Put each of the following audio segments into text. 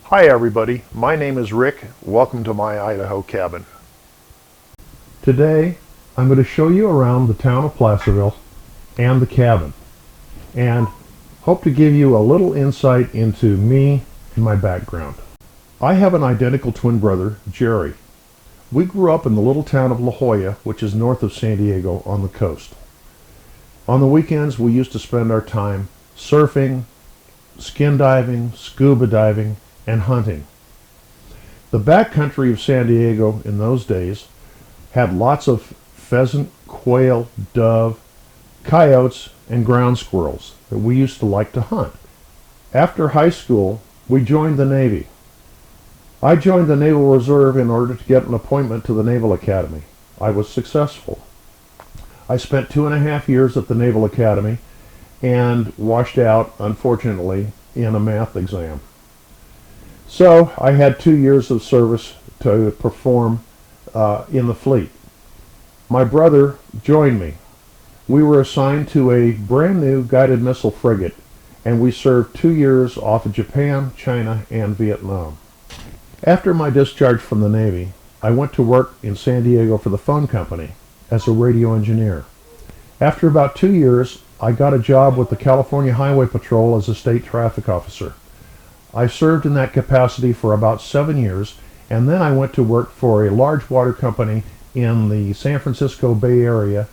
Hi everybody, my name is Rick. Welcome to my Idaho cabin. Today I'm going to show you around the town of Placerville and the cabin, and hope to give you a little insight into me and my background. I have an identical twin brother, Jerry. We grew up in the little town of La Jolla, which is north of San Diego on the coast. On the weekends we used to spend our time surfing, skin diving, scuba diving, and hunting. The backcountry of San Diego in those days had lots of pheasant, quail, dove, coyotes, and ground squirrels that we used to like to hunt. After high school, we joined the Navy. I joined the Naval Reserve in order to get an appointment to the Naval Academy. I was successful. I spent 2.5 years at the Naval Academy and washed out, unfortunately, in a math exam. So I had 2 years of service to perform in the fleet. My brother joined me. We were assigned to a brand new guided missile frigate, and we served 2 years off of Japan, China, and Vietnam. After my discharge from the Navy, I went to work in San Diego for the phone company as a radio engineer. After about 2 years, I got a job with the California Highway Patrol as a state traffic officer. I served in that capacity for about 7 years, and then I went to work for a large water company in the San Francisco Bay Area,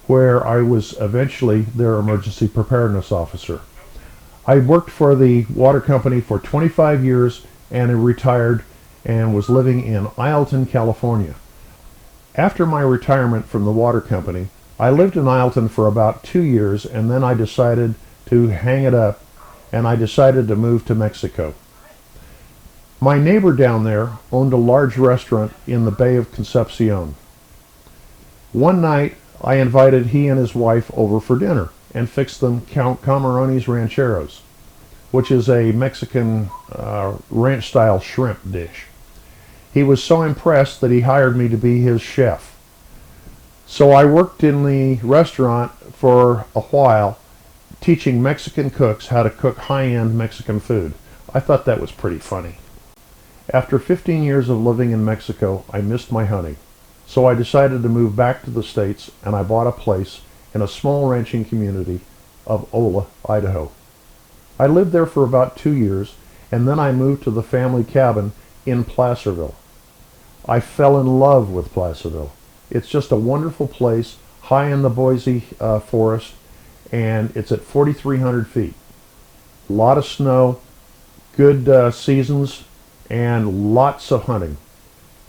where I was eventually their emergency preparedness officer. I worked for the water company for 25 years and I retired and was living in Ileton, California. After my retirement from the water company, I lived in Ileton for about 2 years, and then I decided to hang it up and I decided to move to Mexico. My neighbor down there owned a large restaurant in the Bay of Concepcion. One night I invited he and his wife over for dinner and fixed them camarones rancheros, which is a Mexican ranch-style shrimp dish. He was so impressed that he hired me to be his chef. So I worked in the restaurant for a while, teaching Mexican cooks how to cook high-end Mexican food. I thought that was pretty funny. After 15 years of living in Mexico, I missed my honey. So I decided to move back to the States, and I bought a place in a small ranching community of Ola, Idaho. I lived there for about 2 years, and then I moved to the family cabin in Placerville. I fell in love with Placerville. It's just a wonderful place, high in the Boise forest, and it's at 4,300 feet. A lot of snow, good seasons, and lots of hunting.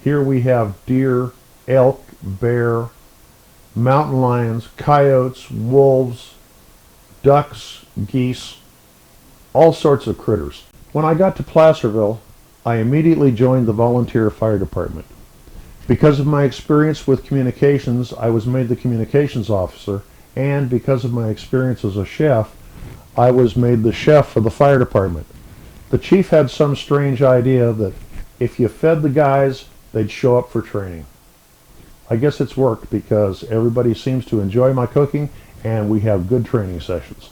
Here we have deer, elk, bear, mountain lions, coyotes, wolves, ducks, geese, all sorts of critters. When I got to Placerville, I immediately joined the volunteer fire department. Because of my experience with communications, I was made the communications officer, and because of my experience as a chef, I was made the chef for the fire department. The chief had some strange idea that if you fed the guys, they'd show up for training. I guess it's worked because everybody seems to enjoy my cooking and we have good training sessions.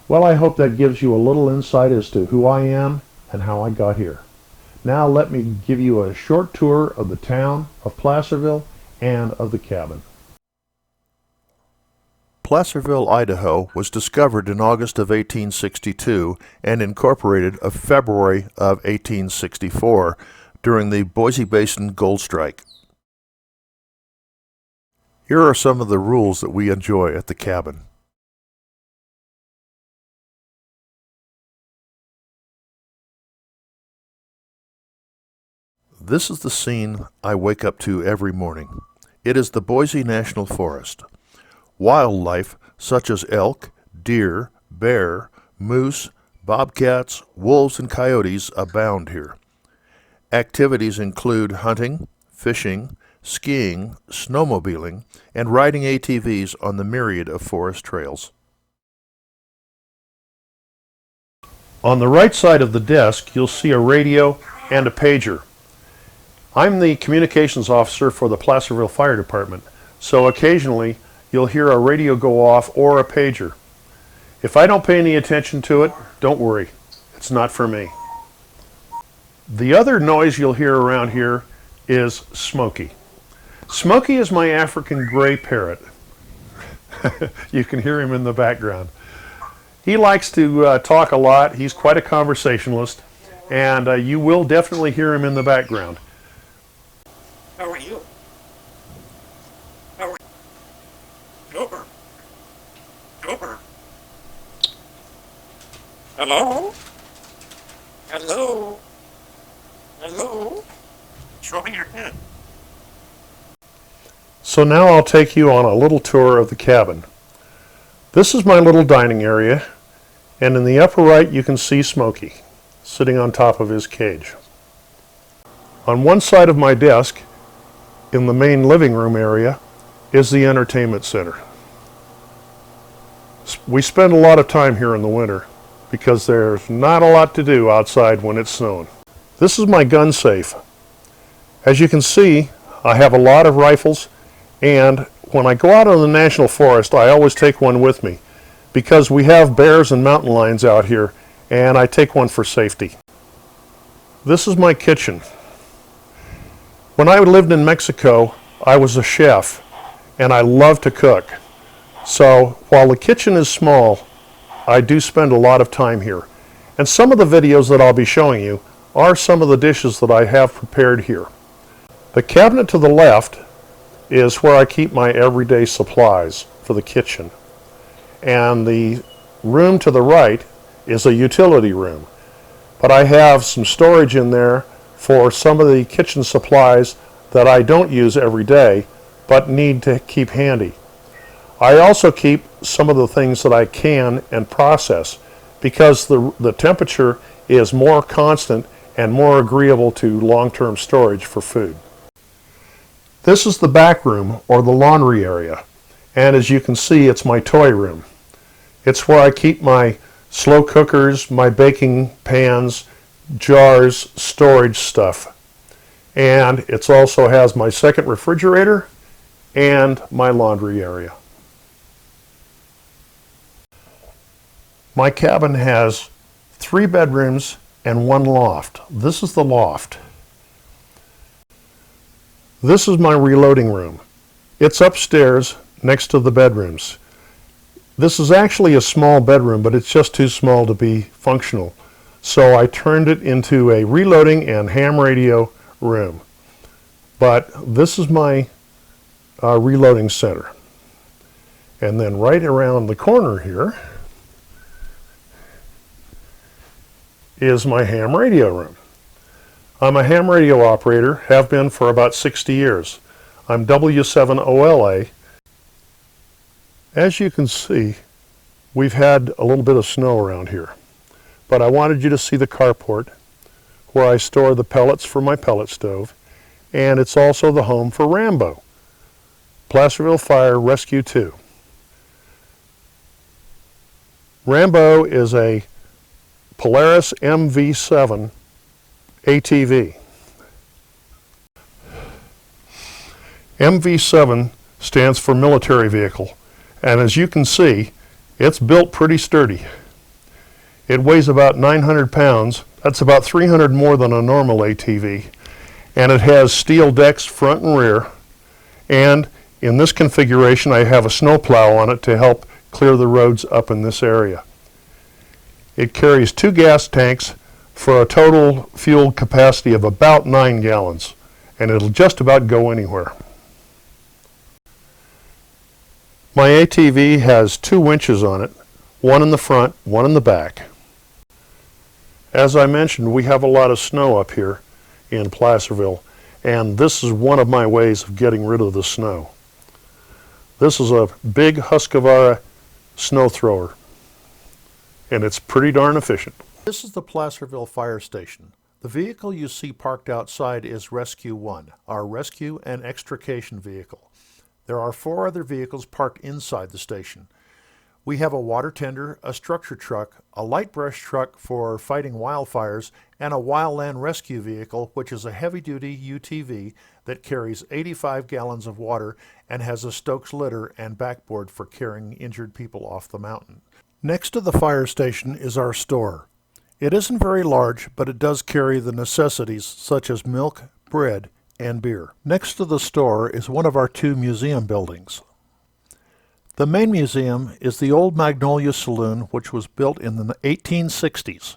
Well, I hope that gives you a little insight as to who I am and how I got here. Now let me give you a short tour of the town of Placerville and of the cabin. Placerville, Idaho was discovered in August of 1862 and incorporated in February of 1864 during the Boise Basin Gold Strike. Here are some of the rules that we enjoy at the cabin. This is the scene I wake up to every morning. It is the Boise National Forest. Wildlife such as elk, deer, bear, moose, bobcats, wolves, and coyotes abound here. Activities include hunting, fishing, skiing, snowmobiling, and riding ATVs on the myriad of forest trails. On the right side of the desk, you'll see a radio and a pager. I'm the communications officer for the Placerville Fire Department, so occasionally you'll hear a radio go off or a pager. If I don't pay any attention to it, don't worry, it's not for me. The other noise you'll hear around here is Smokey. Smokey is my African gray parrot. You can hear him in the background. He likes to talk a lot. He's quite a conversationalist, and you will definitely hear him in the background. How are you? How are you? Over. Over. Hello? Hello? Hello? Show me your hand. So now I'll take you on a little tour of the cabin. This is my little dining area, and in the upper right you can see Smokey sitting on top of his cage. On one side of my desk, in the main living room area, is the entertainment center. We spend a lot of time here in the winter because there's not a lot to do outside when it's snowing. This is my gun safe. As you can see, I have a lot of rifles, and when I go out in the national forest, I always take one with me because we have bears and mountain lions out here, and I take one for safety. This is my kitchen. When I lived in Mexico, I was a chef, and I love to cook. So while the kitchen is small, I do spend a lot of time here. And some of the videos that I'll be showing you are some of the dishes that I have prepared here. The cabinet to the left is where I keep my everyday supplies for the kitchen. And the room to the right is a utility room. But I have some storage in there for some of the kitchen supplies that I don't use every day but need to keep handy. I also keep some of the things that I can and process because the temperature is more constant and more agreeable to long-term storage for food. This is the back room, or the laundry area, and as you can see, it's my toy room. It's where I keep my slow cookers, my baking pans, jars, storage stuff. And it also has my second refrigerator and my laundry area. My cabin has 3 bedrooms and 1 loft. This is the loft. This is my reloading room. It's upstairs next to the bedrooms. This is actually a small bedroom, but it's just too small to be functional. So I turned it into a reloading and ham radio room. But this is my reloading center. And then right around the corner here is my ham radio room. I'm a ham radio operator, have been for about 60 years. I'm W7OLA. As you can see, we've had a little bit of snow around here. But I wanted you to see the carport where I store the pellets for my pellet stove, and it's also the home for Rambo, Placerville Fire Rescue 2. Rambo is a Polaris MV7 ATV. MV7 stands for military vehicle, and as you can see, it's built pretty sturdy. It weighs about 900 pounds. That's about 300 more than a normal ATV. And it has steel decks front and rear. And in this configuration, I have a snowplow on it to help clear the roads up in this area. It carries 2 gas tanks for a total fuel capacity of about 9 gallons. And it'll just about go anywhere. My ATV has 2 winches on it, one in the front, one in the back. As I mentioned, we have a lot of snow up here in Placerville, and this is one of my ways of getting rid of the snow. This is a big Husqvarna snow thrower, and it's pretty darn efficient. This is the Placerville Fire Station, The vehicle you see parked outside is Rescue 1, our rescue and extrication vehicle. There are 4 other vehicles parked inside the station. We have a water tender, a structure truck, a light brush truck for fighting wildfires, and a wildland rescue vehicle, which is a heavy-duty UTV that carries 85 gallons of water and has a Stokes litter and backboard for carrying injured people off the mountain. Next to the fire station is our store. It isn't very large, but it does carry the necessities such as milk, bread, and beer. Next to the store is one of our 2 museum buildings. The main museum is the old Magnolia Saloon, which was built in the 1860s.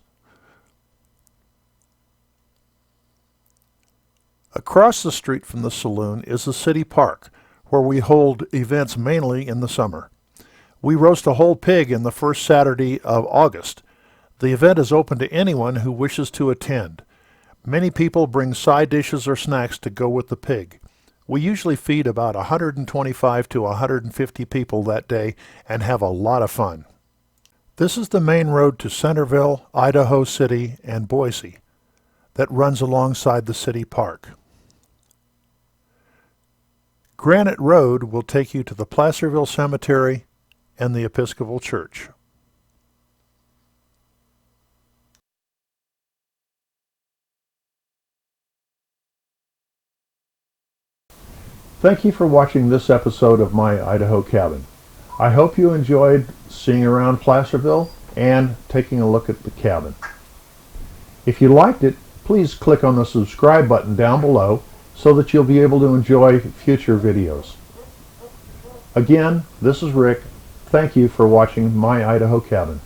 Across the street from the saloon is the city park, where we hold events mainly in the summer. We roast a whole pig in the first Saturday of August. The event is open to anyone who wishes to attend. Many people bring side dishes or snacks to go with the pig. We usually feed about 125 to 150 people that day and have a lot of fun. This is the main road to Centerville, Idaho City, and Boise that runs alongside the city park. Granite Road will take you to the Placerville Cemetery and the Episcopal Church. Thank you for watching this episode of My Idaho Cabin. I hope you enjoyed seeing around Placerville and taking a look at the cabin. If you liked it, please click on the subscribe button down below so that you'll be able to enjoy future videos. Again, this is Rick. Thank you for watching My Idaho Cabin.